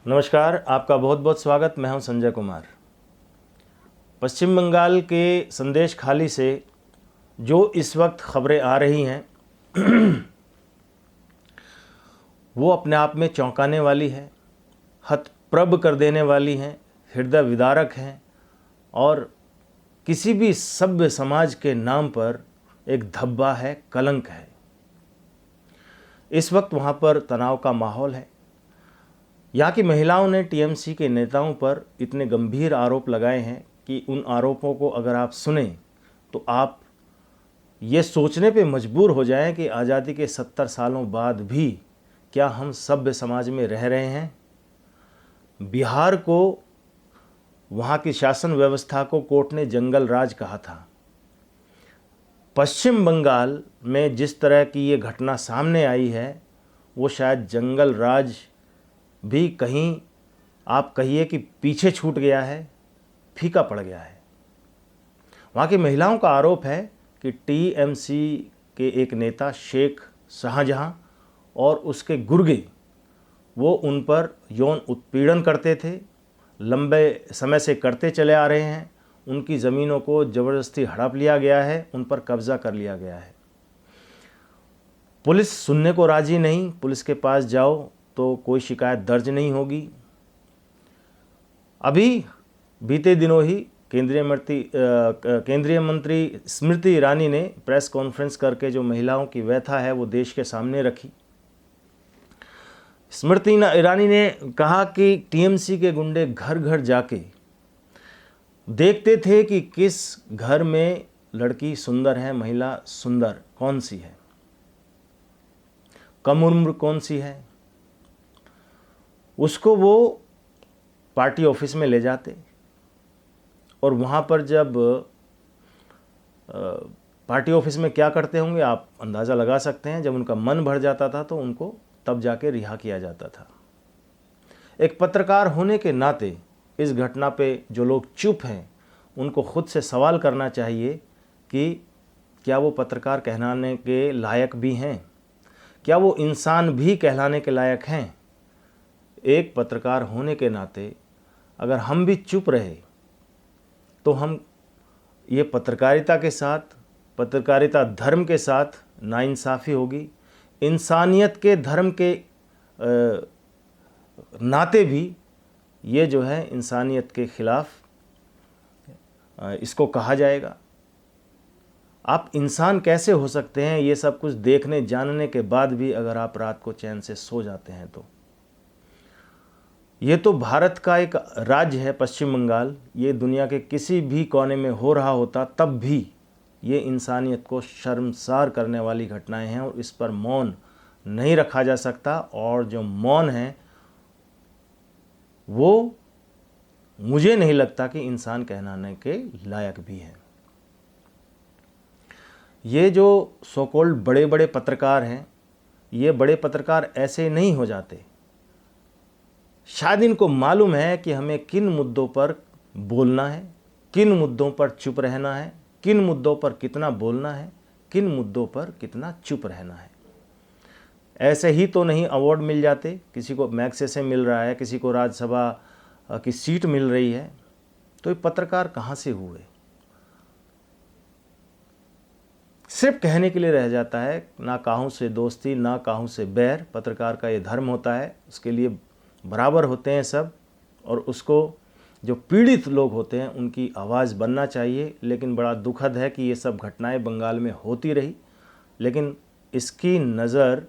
नमस्कार, आपका बहुत बहुत स्वागत। मैं हूं संजय कुमार। पश्चिम बंगाल के संदेश खाली से जो इस वक्त खबरें आ रही हैं वो अपने आप में चौंकाने वाली है, हतप्रभ कर देने वाली हैं, हृदय विदारक हैं और किसी भी सभ्य समाज के नाम पर एक धब्बा है, कलंक है। इस वक्त वहाँ पर तनाव का माहौल है। यहाँ की महिलाओं ने टीएमसी के नेताओं पर इतने गंभीर आरोप लगाए हैं कि उन आरोपों को अगर आप सुने तो आप ये सोचने पे मजबूर हो जाएं कि आज़ादी के 70 सालों बाद भी क्या हम सभ्य समाज में रह रहे हैं। बिहार को, वहाँ की शासन व्यवस्था को कोर्ट ने जंगल राज कहा था। पश्चिम बंगाल में जिस तरह की ये घटना सामने आई है वो शायद जंगल राज भी कहीं आप कहिए कि पीछे छूट गया है, फीका पड़ गया है। वहाँ की महिलाओं का आरोप है कि टीएमसी के एक नेता शेख शाहजहां और उसके गुर्गे वो उन पर यौन उत्पीड़न करते थे, लंबे समय से करते चले आ रहे हैं। उनकी ज़मीनों को ज़बरदस्ती हड़प लिया गया है, उन पर कब्ज़ा कर लिया गया है। पुलिस सुनने को राज़ी नहीं। पुलिस के पास जाओ तो कोई शिकायत दर्ज नहीं होगी। अभी बीते दिनों ही केंद्रीय मंत्री स्मृति ईरानी ने प्रेस कॉन्फ्रेंस करके जो महिलाओं की व्यथा है वो देश के सामने रखी। स्मृति ईरानी ने कहा कि टीएमसी के गुंडे घर घर जाके देखते थे कि किस घर में लड़की सुंदर है, महिला सुंदर कौन सी है, कम उम्र कौन सी है, उसको वो पार्टी ऑफिस में ले जाते और वहाँ पर जब पार्टी ऑफिस में क्या करते होंगे आप अंदाज़ा लगा सकते हैं। जब उनका मन भर जाता था तो उनको तब जाके रिहा किया जाता था। एक पत्रकार होने के नाते इस घटना पे जो लोग चुप हैं उनको खुद से सवाल करना चाहिए कि क्या वो पत्रकार कहलाने के लायक भी हैं, क्या वो इंसान भी कहलाने के लायक हैं। एक पत्रकार होने के नाते अगर हम भी चुप रहे तो हम ये पत्रकारिता के साथ, पत्रकारिता धर्म के साथ नाइंसाफ़ी होगी। इंसानियत के धर्म के नाते भी ये जो है इंसानियत के ख़िलाफ़ इसको कहा जाएगा। आप इंसान कैसे हो सकते हैं ये सब कुछ देखने जानने के बाद भी अगर आप रात को चैन से सो जाते हैं तो। ये तो भारत का एक राज्य है पश्चिम बंगाल। ये दुनिया के किसी भी कोने में हो रहा होता तब भी ये इंसानियत को शर्मसार करने वाली घटनाएं हैं और इस पर मौन नहीं रखा जा सकता। और जो मौन है वो मुझे नहीं लगता कि इंसान कहलाने के लायक भी है। ये जो सो कॉल्ड बड़े बड़े पत्रकार हैं, ये बड़े पत्रकार ऐसे नहीं हो जाते। शायद इनको मालूम है कि हमें किन मुद्दों पर बोलना है, किन मुद्दों पर चुप रहना है, किन मुद्दों पर कितना बोलना है, किन मुद्दों पर कितना चुप रहना है। ऐसे ही तो नहीं अवार्ड मिल जाते। किसी को मैग्सेसे मिल रहा है, किसी को राज्यसभा की सीट मिल रही है, तो ये पत्रकार कहाँ से हुए। सिर्फ कहने के लिए रह जाता है। ना काहू से दोस्ती, ना काहू से बैर। पत्रकार का ये धर्म होता है, उसके लिए बराबर होते हैं सब। और उसको जो पीड़ित लोग होते हैं उनकी आवाज़ बनना चाहिए। लेकिन बड़ा दुखद है कि ये सब घटनाएं बंगाल में होती रही, लेकिन इसकी नज़र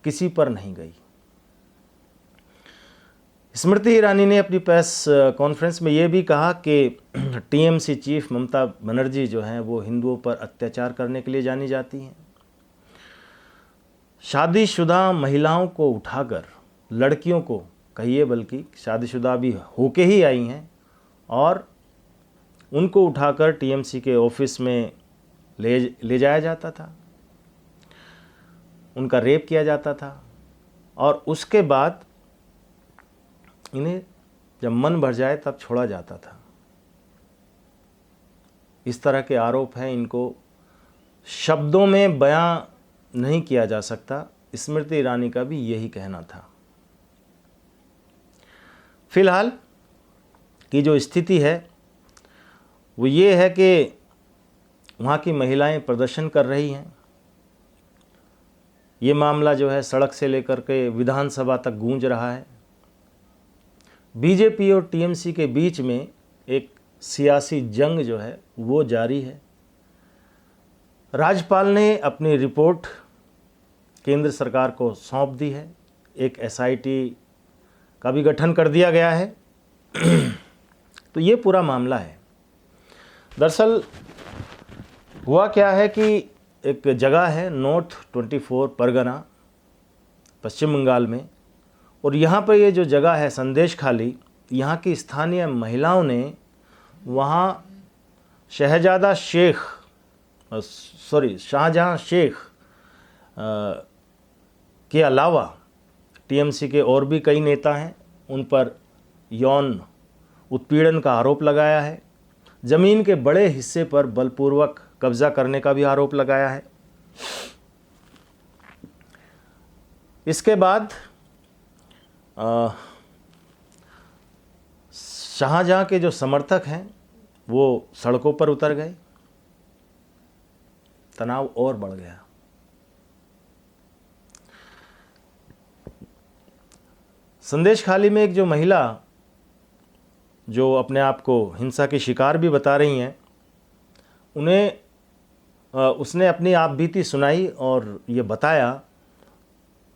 किसी पर नहीं गई। स्मृति ईरानी ने अपनी प्रेस कॉन्फ्रेंस में ये भी कहा कि टीएमसी चीफ ममता बनर्जी जो हैं वो हिंदुओं पर अत्याचार करने के लिए जानी जाती हैं। शादीशुदा महिलाओं को उठाकर, लड़कियों को कहिए, बल्कि शादीशुदा भी होके ही आई हैं, और उनको उठाकर टीएमसी के ऑफिस में ले जाया जाता था, उनका रेप किया जाता था और उसके बाद इन्हें जब मन भर जाए तब छोड़ा जाता था। इस तरह के आरोप हैं, इनको शब्दों में बयां नहीं किया जा सकता। स्मृति ईरानी का भी यही कहना था। फिलहाल की जो स्थिति है वो ये है कि वहाँ की महिलाएं प्रदर्शन कर रही हैं। ये मामला जो है सड़क से लेकर के विधानसभा तक गूंज रहा है। बीजेपी और टीएमसी के बीच में एक सियासी जंग जो है वो जारी है। राज्यपाल ने अपनी रिपोर्ट केंद्र सरकार को सौंप दी है। एक एसआईटी का भी गठन कर दिया गया है। तो ये पूरा मामला है। दरअसल हुआ क्या है कि एक जगह है नॉर्थ 24 परगना पश्चिम बंगाल में, और यहाँ पर ये जो जगह है संदेशखाली, यहाँ की स्थानीय महिलाओं ने वहाँ शाहजहाँ शेख के अलावा टीएमसी के और भी कई नेता हैं, उन पर यौन उत्पीड़न का आरोप लगाया है। ज़मीन के बड़े हिस्से पर बलपूर्वक कब्जा करने का भी आरोप लगाया है। इसके बाद शाहजहाँ के जो समर्थक हैं वो सड़कों पर उतर गए। तनाव और बढ़ गया। संदेशखाली में एक जो महिला जो अपने आप को हिंसा की शिकार भी बता रही हैं, उसने अपनी आप बीती सुनाई और ये बताया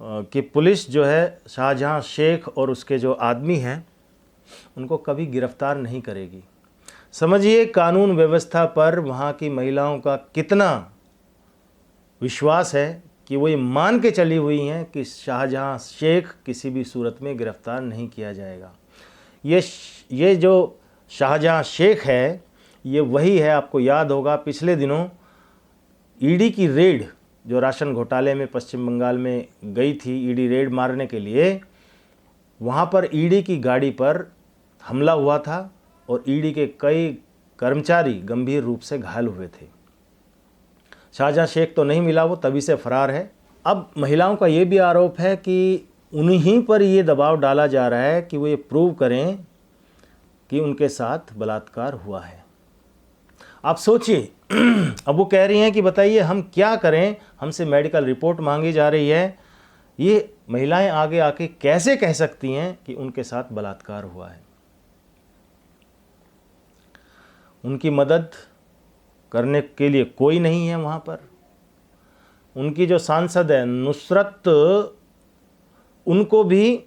कि पुलिस जो है शाहजहाँ शेख और उसके जो आदमी हैं उनको कभी गिरफ्तार नहीं करेगी। समझिए कानून व्यवस्था पर वहाँ की महिलाओं का कितना विश्वास है कि वो ये मान के चली हुई हैं कि शाहजहाँ शेख किसी भी सूरत में गिरफ्तार नहीं किया जाएगा। ये जो शाहजहाँ शेख है ये वही है, आपको याद होगा पिछले दिनों ईडी की रेड जो राशन घोटाले में पश्चिम बंगाल में गई थी, ईडी रेड मारने के लिए, वहाँ पर ईडी की गाड़ी पर हमला हुआ था और ईडी के कई कर्मचारी गंभीर रूप से घायल हुए थे। शाहजहाँ शेख तो नहीं मिला, वो तभी से फरार है। अब महिलाओं का ये भी आरोप है कि उन्हीं पर ये दबाव डाला जा रहा है कि वो ये प्रूव करें कि उनके साथ बलात्कार हुआ है। आप सोचिए, अब वो कह रही हैं कि बताइए हम क्या करें, हमसे मेडिकल रिपोर्ट मांगी जा रही है। ये महिलाएं आगे आके कैसे कह सकती हैं कि उनके साथ बलात्कार हुआ है? उनकी मदद करने के लिए कोई नहीं है वहाँ पर। उनकी जो सांसद है नुसरत, उनको भी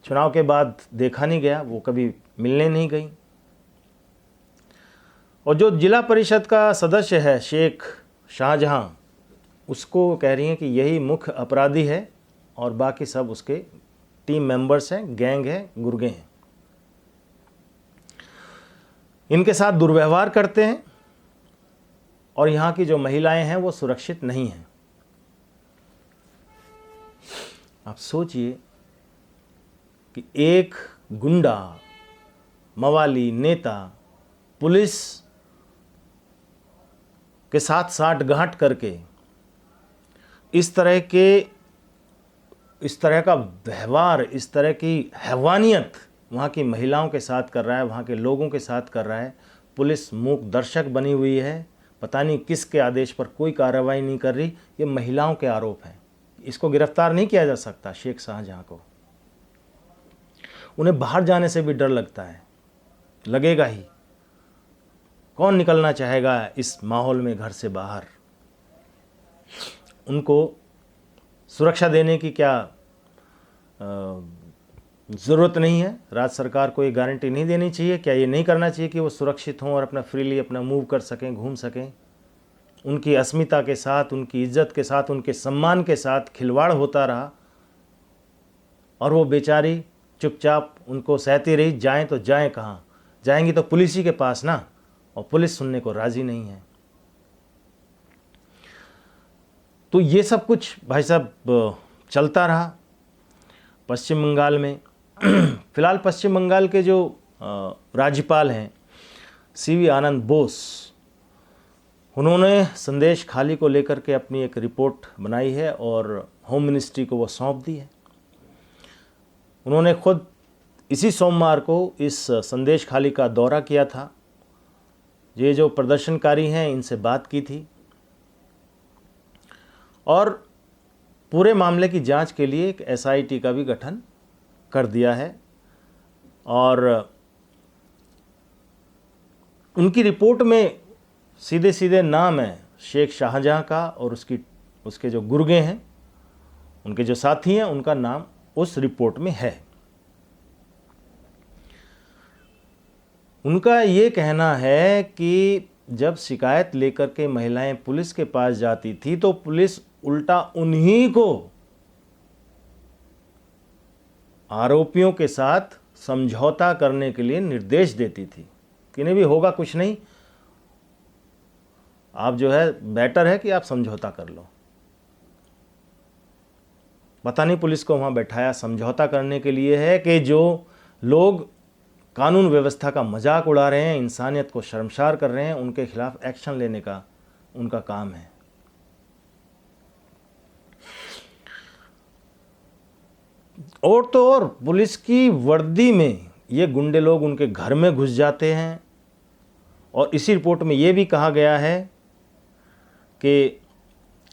चुनाव के बाद देखा नहीं गया, वो कभी मिलने नहीं गई। और जो जिला परिषद का सदस्य है शेख शाहजहाँ, उसको कह रही हैं कि यही मुख्य अपराधी है और बाकी सब उसके टीम मेंबर्स हैं, गैंग है, गुर्गे हैं। इनके साथ दुर्व्यवहार करते हैं और यहाँ की जो महिलाएं हैं वो सुरक्षित नहीं हैं। आप सोचिए कि एक गुंडा, मवाली, नेता पुलिस के साथ साठगांठ करके इस तरह का व्यवहार, इस तरह की हैवानियत वहाँ की महिलाओं के साथ कर रहा है, वहाँ के लोगों के साथ कर रहा है। पुलिस मूक दर्शक बनी हुई है, पता नहीं किसके आदेश पर कोई कार्रवाई नहीं कर रही। ये महिलाओं के आरोप हैं। इसको गिरफ्तार नहीं किया जा सकता शेख शाहजहाँ को। उन्हें बाहर जाने से भी डर लगता है, लगेगा ही। कौन निकलना चाहेगा इस माहौल में घर से बाहर? उनको सुरक्षा देने की क्या ज़रूरत नहीं है? राज्य सरकार को ये गारंटी नहीं देनी चाहिए? क्या ये नहीं करना चाहिए कि वो सुरक्षित हों और अपना फ्रीली अपना मूव कर सकें, घूम सकें? उनकी अस्मिता के साथ, उनकी इज्जत के साथ, उनके सम्मान के साथ खिलवाड़ होता रहा और वो बेचारी चुपचाप उनको सहती रही। जाएं तो जाएं कहाँ? जाएंगी तो पुलिस ही के पास ना, और पुलिस सुनने को राज़ी नहीं है। तो ये सब कुछ भाई साहब चलता रहा पश्चिम बंगाल में। फिलहाल पश्चिम बंगाल के जो राज्यपाल हैं सीवी आनंद बोस, उन्होंने संदेशखाली को लेकर के अपनी एक रिपोर्ट बनाई है और होम मिनिस्ट्री को वो सौंप दी है। उन्होंने खुद इसी सोमवार को इस संदेश खाली का दौरा किया था। ये जो प्रदर्शनकारी हैं इनसे बात की थी और पूरे मामले की जांच के लिए एक SIT का भी गठन कर दिया है और उनकी रिपोर्ट में सीधे सीधे नाम है शेख शाहजहां का और उसके जो गुर्गे हैं, उनके जो साथी हैं, उनका नाम उस रिपोर्ट में है। उनका ये कहना है कि जब शिकायत लेकर के महिलाएं पुलिस के पास जाती थी तो पुलिस उल्टा उन्हीं को आरोपियों के साथ समझौता करने के लिए निर्देश देती थी कि नहीं भी होगा कुछ नहीं, आप जो है बेटर है कि आप समझौता कर लो। पता नहीं पुलिस को वहाँ बैठाया समझौता करने के लिए है कि जो लोग कानून व्यवस्था का मजाक उड़ा रहे हैं, इंसानियत को शर्मसार कर रहे हैं, उनके खिलाफ एक्शन लेने का उनका काम है। और तो और पुलिस की वर्दी में ये गुंडे लोग उनके घर में घुस जाते हैं और इसी रिपोर्ट में ये भी कहा गया है कि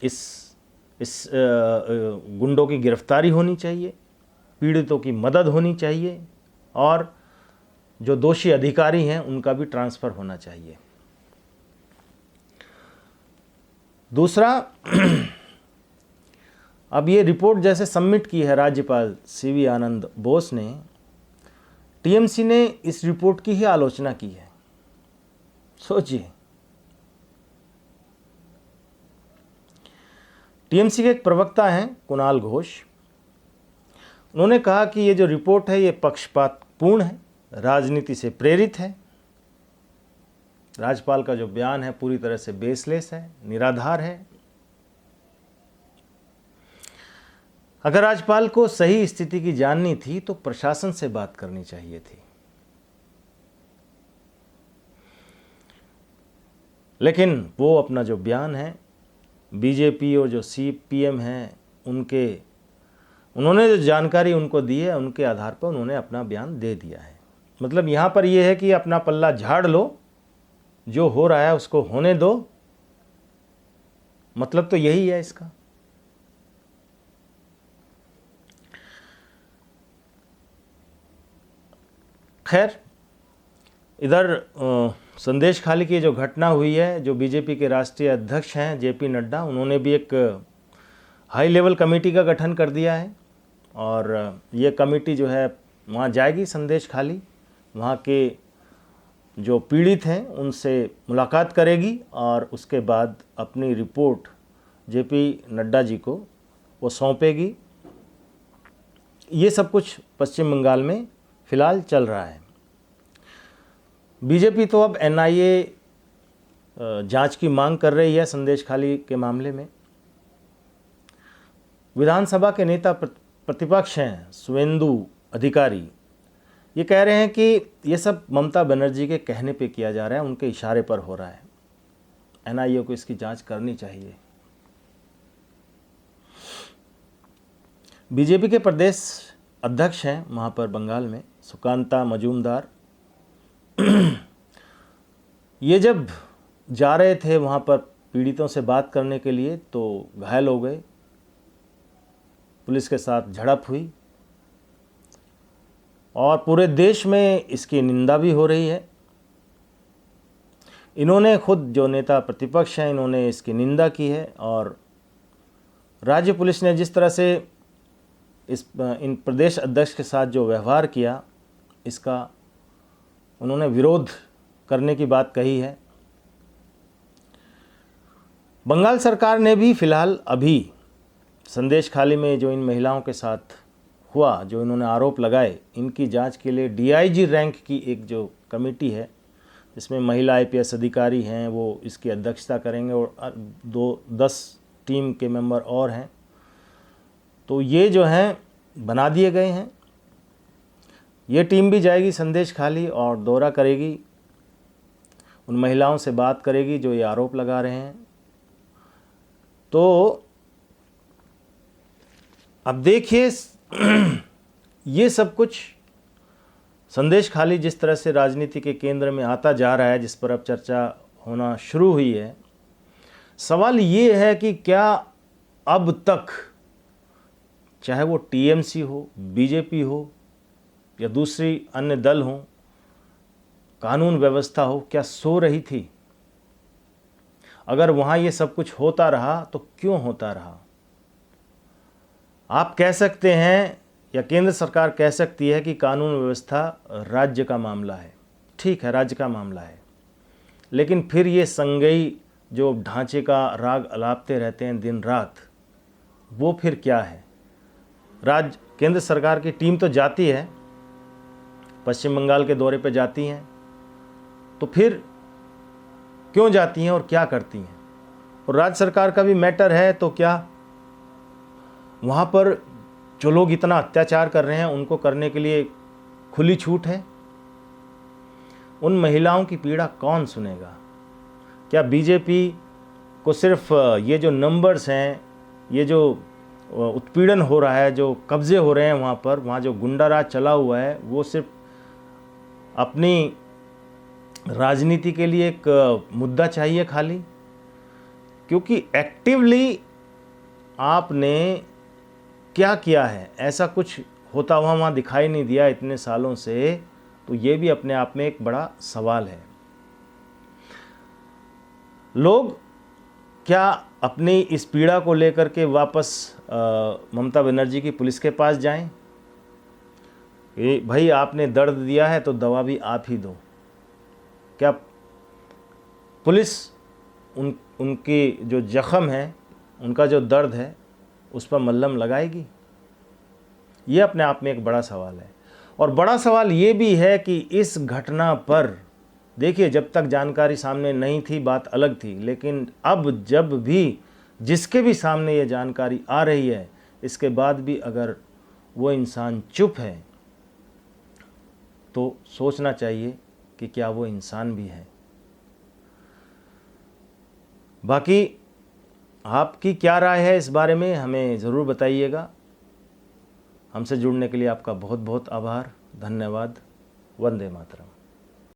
इस गुंडों की गिरफ्तारी होनी चाहिए, पीड़ितों की मदद होनी चाहिए और जो दोषी अधिकारी हैं उनका भी ट्रांसफ़र होना चाहिए। दूसरा, अब ये रिपोर्ट जैसे सबमिट की है राज्यपाल CV आनंद बोस ने, TMC ने इस रिपोर्ट की ही आलोचना की है। सोचिए, TMC के एक प्रवक्ता हैं कुणाल घोष, उन्होंने कहा कि ये जो रिपोर्ट है ये पक्षपातपूर्ण है, राजनीति से प्रेरित है। राज्यपाल का जो बयान है पूरी तरह से बेसलेस है, निराधार है। अगर राज्यपाल को सही स्थिति की जाननी थी तो प्रशासन से बात करनी चाहिए थी, लेकिन वो अपना जो बयान है BJP और जो CPM हैं उन्होंने जो जानकारी उनको दी है उनके आधार पर उन्होंने अपना बयान दे दिया है। मतलब यहाँ पर ये है कि अपना पल्ला झाड़ लो, जो हो रहा है उसको होने दो, मतलब तो यही है इसका। खैर, इधर संदेश खाली की जो घटना हुई है, जो BJP के राष्ट्रीय अध्यक्ष हैं JP नड्डा, उन्होंने भी एक हाई लेवल कमेटी का गठन कर दिया है और ये कमेटी जो है वहाँ जाएगी संदेश खाली, वहाँ के जो पीड़ित हैं उनसे मुलाकात करेगी और उसके बाद अपनी रिपोर्ट JP नड्डा जी को वो सौंपेगी। ये सब कुछ पश्चिम बंगाल में फ़िलहाल चल रहा है। BJP तो अब NIA जांच की मांग कर रही है संदेश खाली के मामले में। विधानसभा के नेता प्रतिपक्ष हैं शुवेंदु अधिकारी, ये कह रहे हैं कि ये सब ममता बनर्जी के कहने पे किया जा रहा है, उनके इशारे पर हो रहा है, NIA को इसकी जांच करनी चाहिए। BJP के प्रदेश अध्यक्ष हैं वहाँ पर बंगाल में सुकांता मजूमदार, ये जब जा रहे थे वहाँ पर पीड़ितों से बात करने के लिए तो घायल हो गए, पुलिस के साथ झड़प हुई और पूरे देश में इसकी निंदा भी हो रही है। इन्होंने खुद, जो नेता प्रतिपक्ष हैं, इन्होंने इसकी निंदा की है और राज्य पुलिस ने जिस तरह से इन प्रदेश अध्यक्ष के साथ जो व्यवहार किया, इसका उन्होंने विरोध करने की बात कही है। बंगाल सरकार ने भी फिलहाल अभी संदेश खाली में जो इन महिलाओं के साथ हुआ, जो इन्होंने आरोप लगाए, इनकी जांच के लिए DIG रैंक की एक जो कमेटी है, जिसमें महिला IPS अधिकारी हैं, वो इसकी अध्यक्षता करेंगे और 10 टीम के मेंबर और हैं। तो ये जो हैं बना दिए गए हैं। ये टीम भी जाएगी संदेश खाली और दौरा करेगी, उन महिलाओं से बात करेगी जो ये आरोप लगा रहे हैं। तो अब देखिए, ये सब कुछ संदेश खाली जिस तरह से राजनीति के केंद्र में आता जा रहा है, जिस पर अब चर्चा होना शुरू हुई है, सवाल ये है कि क्या अब तक चाहे वो टीएमसी हो, बीजेपी हो या दूसरी अन्य दल हो, कानून व्यवस्था हो, क्या सो रही थी? अगर वहाँ ये सब कुछ होता रहा तो क्यों होता रहा? आप कह सकते हैं या केंद्र सरकार कह सकती है कि कानून व्यवस्था राज्य का मामला है। ठीक है, राज्य का मामला है, लेकिन फिर ये संगई जो ढांचे का राग अलापते रहते हैं दिन रात, वो फिर क्या है? केंद्र सरकार की टीम तो जाती है, पश्चिम बंगाल के दौरे पे जाती हैं, तो फिर क्यों जाती हैं और क्या करती हैं? और राज्य सरकार का भी मैटर है, तो क्या वहाँ पर जो लोग इतना अत्याचार कर रहे हैं उनको करने के लिए खुली छूट है? उन महिलाओं की पीड़ा कौन सुनेगा? क्या बीजेपी को सिर्फ ये जो नंबर्स हैं, ये जो उत्पीड़न हो रहा है, जो कब्जे हो रहे हैं वहाँ पर, वहाँ जो गुंडा राज चला हुआ है, वो सिर्फ अपनी राजनीति के लिए एक मुद्दा चाहिए खाली? क्योंकि एक्टिवली आपने क्या किया है, ऐसा कुछ होता हुआ वहाँ दिखाई नहीं दिया इतने सालों से, तो ये भी अपने आप में एक बड़ा सवाल है। लोग क्या अपनी इस पीड़ा को लेकर के वापस ममता बनर्जी की पुलिस के पास जाएं? भाई आपने दर्द दिया है तो दवा भी आप ही दो। क्या पुलिस उनकी जो जख्म है, उनका जो दर्द है, उस पर मल्हम लगाएगी? ये अपने आप में एक बड़ा सवाल है। और बड़ा सवाल ये भी है कि इस घटना पर देखिए, जब तक जानकारी सामने नहीं थी बात अलग थी, लेकिन अब जब भी जिसके भी सामने ये जानकारी आ रही है, इसके बाद भी अगर वो इंसान चुप है तो सोचना चाहिए कि क्या वो इंसान भी है। बाकी आपकी क्या राय है इस बारे में, हमें ज़रूर बताइएगा। हमसे जुड़ने के लिए आपका बहुत बहुत आभार, धन्यवाद। वंदे मातरम।